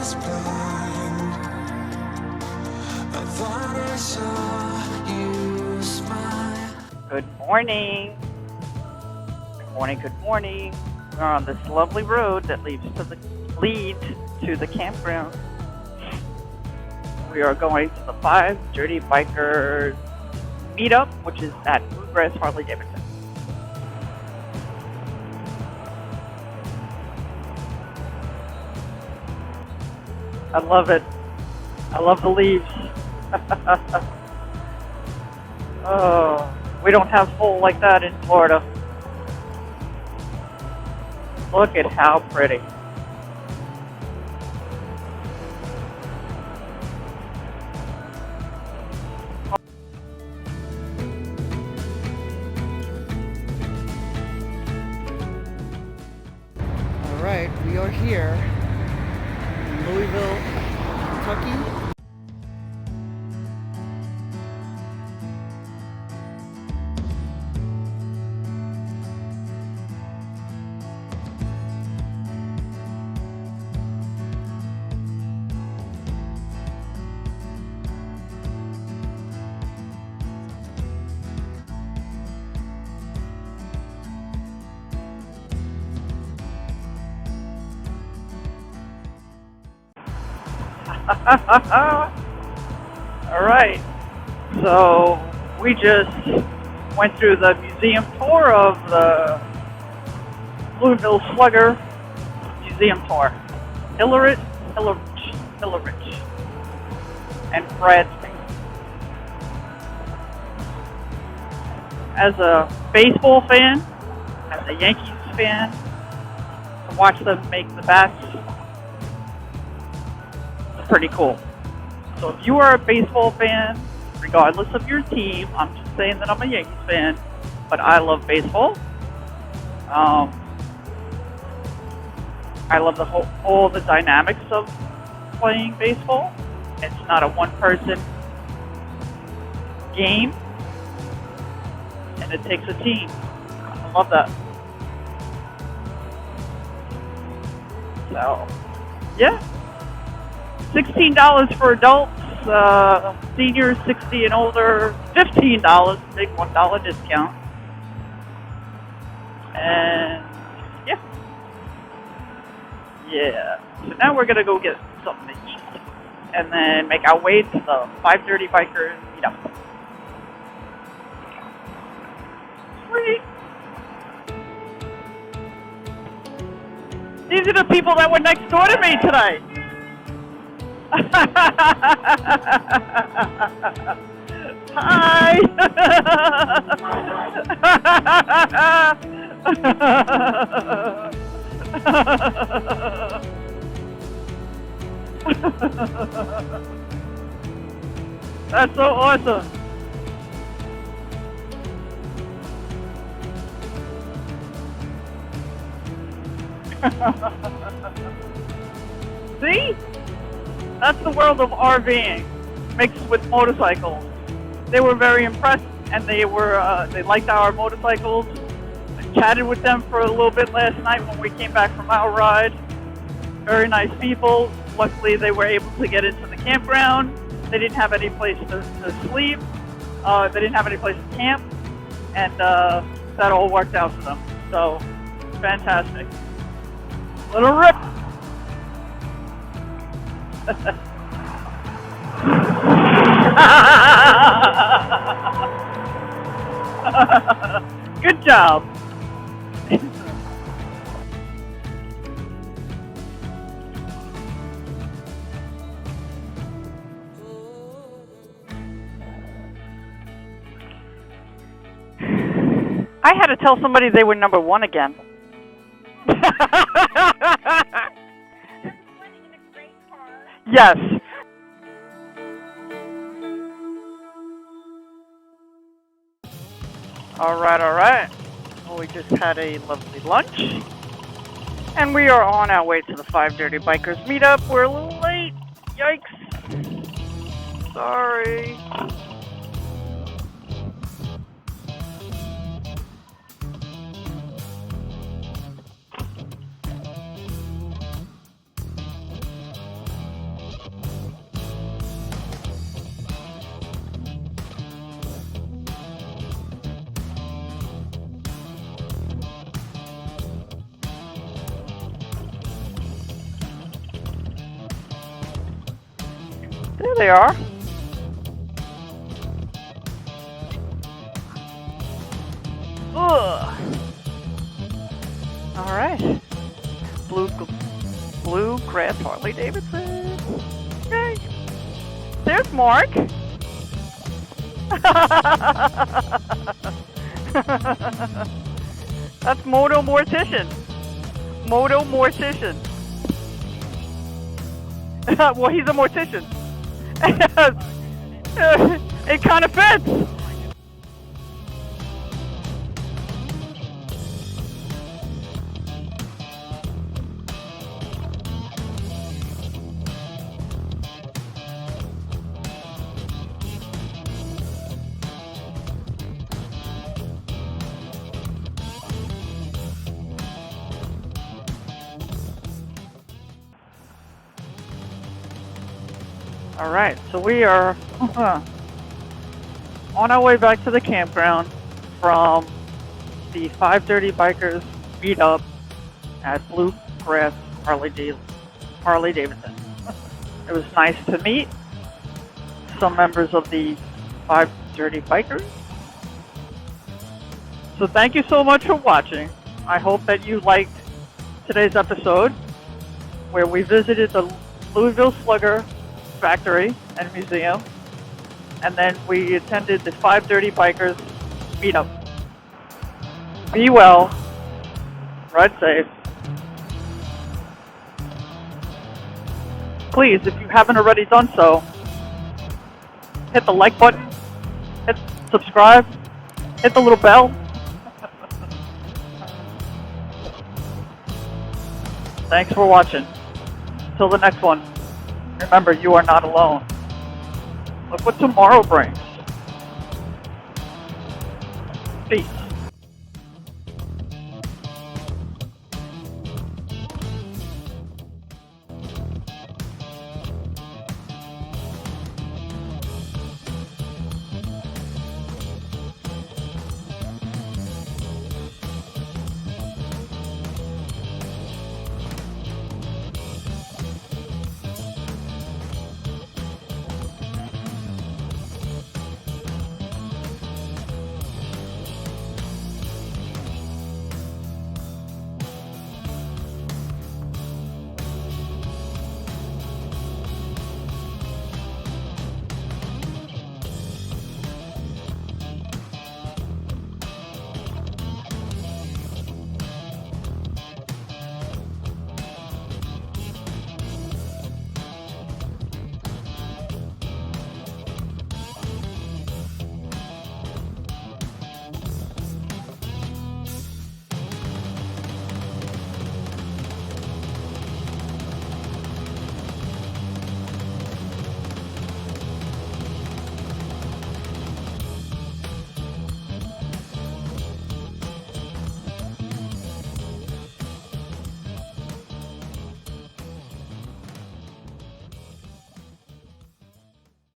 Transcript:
was blind. I thought I saw you smile. Good morning. Good morning, good morning. We're on this lovely road that leads to the campground. We are going to the 5 Dirty Bikers Meetup, which is at Bluegrass Harley Davidson. I love it. I love the leaves. Oh, we don't have full like that in Florida. Look at how pretty. All right, we are here in Louisville, Kentucky. All right, so we just went through the museum tour of the Louisville Slugger Museum Tour. Hillerich, and Bradstreet. As a baseball fan, as a Yankees fan, to watch them make the bats, pretty cool. So if you are a baseball fan, regardless of your team, I'm just saying that I'm a Yankees fan, but I love baseball. I love all the dynamics of playing baseball. It's not a one-person game, and it takes a team. I love that. So, yeah. $16 for adults, seniors 60 and older, $15, big $1 discount. And yeah. So now we're gonna go get something to eat, and then make our way to the 5 Dirty Bikers Meetup. Sweet. These are the people that were next door to me today. Hi. That's so awesome. See? That's the world of RVing mixed with motorcycles. They were very impressed, and they liked our motorcycles. I chatted with them for a little bit last night when we came back from our ride. Very nice people. Luckily, they were able to get into the campground. They didn't have any place to sleep. They didn't have any place to camp, and that all worked out for them. So, fantastic. Little rip. Good job. I had to tell somebody they were number 1 again. Yes. All right. Well, we just had a lovely lunch, and we are on our way to the 5 Dirty Bikers Meetup. We're a little late. Yikes. Sorry. There they are. Ugh. All right. Bluegrass Harley Davidson. Yay. There's Mark. That's Moto Mortician. Moto Mortician. Well, he's a mortician. It kind of fits. All right, so we are on our way back to the campground from the 5 Dirty Bikers Meetup at Bluegrass Harley Davidson. It was nice to meet some members of the 5 Dirty Bikers. So thank you so much for watching. I hope that you liked today's episode where we visited the Louisville Slugger Factory and Museum, and then we attended the 5 Dirty Bikers Meetup. Be well, ride safe. Please, if you haven't already done so, hit the like button, hit subscribe, hit the little bell. Thanks for watching. Till the next one. Remember, you are not alone. Look what tomorrow brings. Peace.